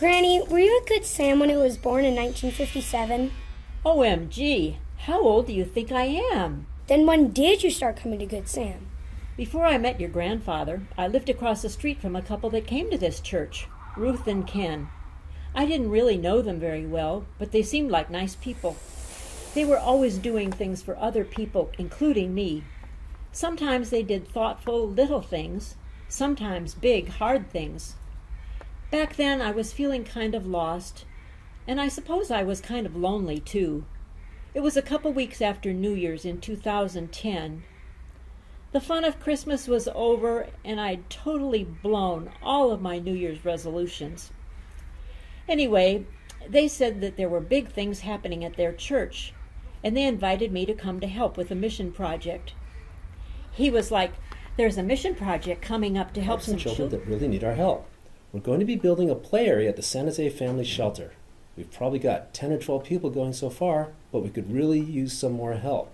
Granny, were you a good Sam when it was born in 1957? OMG, how old do you think I am? Then when did you start coming to Good Sam? Before I met your grandfather, I lived across the street from a couple that came to this church, Ruth and Ken. I didn't really know them very well, but they seemed like nice people. They were always doing things for other people, including me. Sometimes they did thoughtful, little things, sometimes big, hard things. Back then, I was feeling kind of lost, and I suppose I was kind of lonely, too. It was a couple weeks after New Year's in 2010. The fun of Christmas was over, and I'd totally blown all of my New Year's resolutions. Anyway, they said that there were big things happening at their church, and they invited me to come to help with a mission project. He was like, "There's a mission project coming up to help some children that really need our help. We're going to be building a play area at the San Jose Family Shelter. We've probably got 10 or 12 people going so far, but we could really use some more help.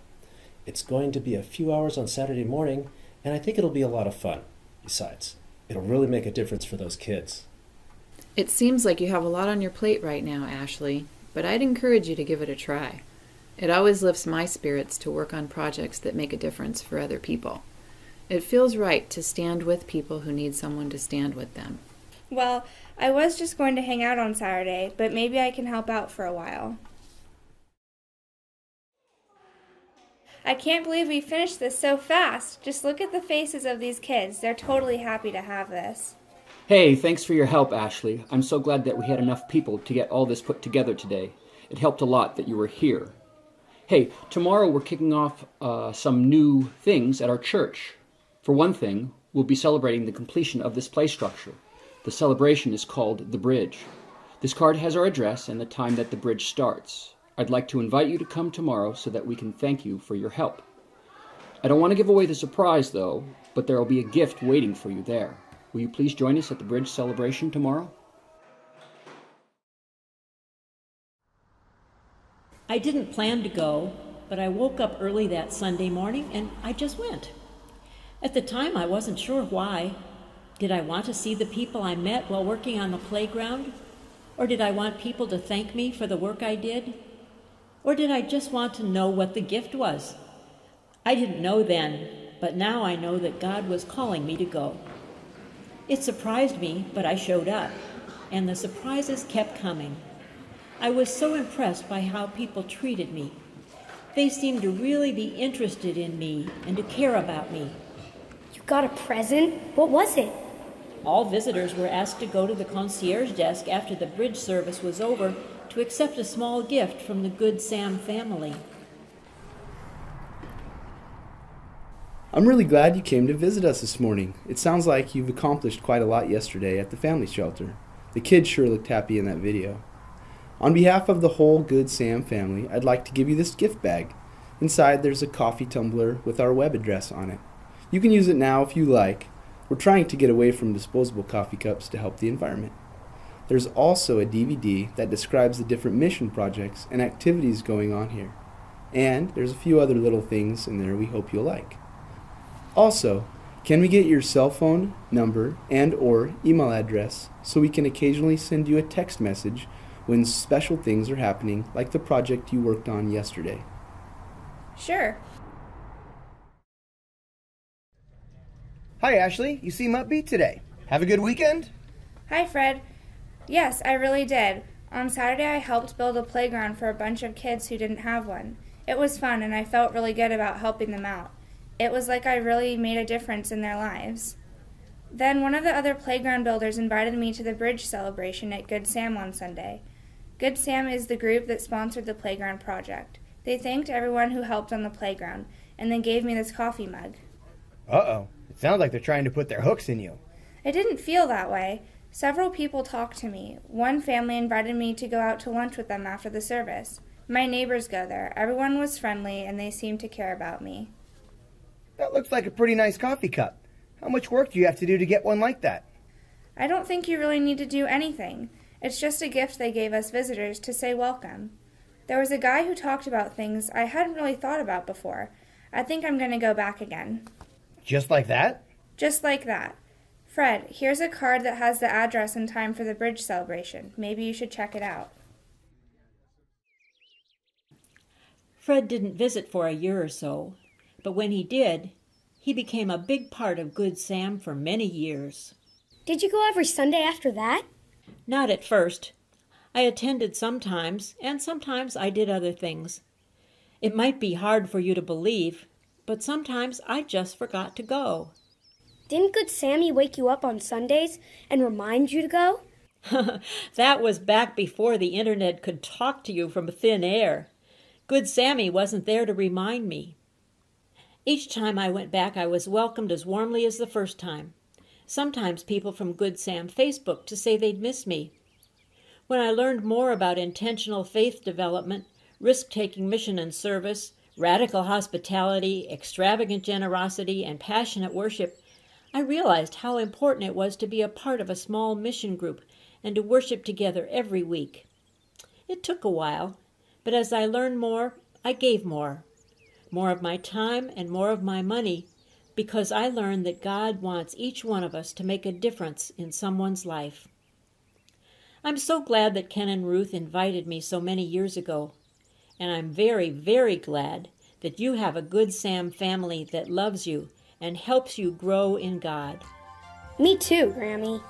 It's going to be a few hours on Saturday morning, and I think it'll be a lot of fun. Besides, it'll really make a difference for those kids." It seems like you have a lot on your plate right now, Ashley, but I'd encourage you to give it a try. It always lifts my spirits to work on projects that make a difference for other people. It feels right to stand with people who need someone to stand with them. Well, I was just going to hang out on Saturday, but maybe I can help out for a while. I can't believe we finished this so fast. Just look at the faces of these kids. They're totally happy to have this. Hey, thanks for your help, Ashley. I'm so glad that we had enough people to get all this put together today. It helped a lot that you were here. Hey, tomorrow we're kicking off some new things at our church. For one thing, we'll be celebrating the completion of this play structure. The celebration is called The Bridge. This card has our address and the time that the bridge starts. I'd like to invite you to come tomorrow so that we can thank you for your help. I don't want to give away the surprise, though, but there will be a gift waiting for you there. Will you please join us at the bridge celebration tomorrow? I didn't plan to go, but I woke up early that Sunday morning and I just went. At the time, I wasn't sure why. Did I want to see the people I met while working on the playground? Or did I want people to thank me for the work I did? Or did I just want to know what the gift was? I didn't know then, but now I know that God was calling me to go. It surprised me, but I showed up, and the surprises kept coming. I was so impressed by how people treated me. They seemed to really be interested in me and to care about me. You got a present? What was it? All visitors were asked to go to the concierge desk after the bridge service was over to accept a small gift from the Good Sam family. I'm really glad you came to visit us this morning. It sounds like you've accomplished quite a lot yesterday at the family shelter. The kids sure looked happy in that video. On behalf of the whole Good Sam family, I'd like to give you this gift bag. Inside there's a coffee tumbler with our web address on it. You can use it now if you like. We're trying to get away from disposable coffee cups to help the environment. There's also a DVD that describes the different mission projects and activities going on here. And there's a few other little things in there we hope you'll like. Also, can we get your cell phone number and or email address so we can occasionally send you a text message when special things are happening like the project you worked on yesterday? Sure. Hi, Ashley. You seem upbeat today. Have a good weekend? Hi, Fred. Yes, I really did. On Saturday, I helped build a playground for a bunch of kids who didn't have one. It was fun, and I felt really good about helping them out. It was like I really made a difference in their lives. Then one of the other playground builders invited me to the bridge celebration at Good Sam on Sunday. Good Sam is the group that sponsored the playground project. They thanked everyone who helped on the playground, and then gave me this coffee mug. Uh-oh. It sounds like they're trying to put their hooks in you. It didn't feel that way. Several people talked to me. One family invited me to go out to lunch with them after the service. My neighbors go there. Everyone was friendly, and they seemed to care about me. That looks like a pretty nice coffee cup. How much work do you have to do to get one like that? I don't think you really need to do anything. It's just a gift they gave us visitors to say welcome. There was a guy who talked about things I hadn't really thought about before. I think I'm going to go back again. Just like that? Just like that. Fred, here's a card that has the address and time for the bridge celebration. Maybe you should check it out. Fred didn't visit for a year or so, but when he did, he became a big part of Good Sam for many years. Did you go every Sunday after that? Not at first. I attended sometimes, and sometimes I did other things. It might be hard for you to believe, but sometimes I just forgot to go. Didn't Good Sammy wake you up on Sundays and remind you to go? That was back before the internet could talk to you from thin air. Good Sammy wasn't there to remind me. Each time I went back, I was welcomed as warmly as the first time. Sometimes people from Good Sam Facebooked to say they'd miss me. When I learned more about intentional faith development, risk-taking mission and service, radical hospitality, extravagant generosity, and passionate worship, I realized how important it was to be a part of a small mission group and to worship together every week. It took a while, but as I learned more, I gave more of my time and more of my money, because I learned that God wants each one of us to make a difference in someone's life. I'm so glad that Ken and Ruth invited me so many years ago, and I'm very, very glad that you have a Good Sam family that loves you and helps you grow in God. Me too, Grammy.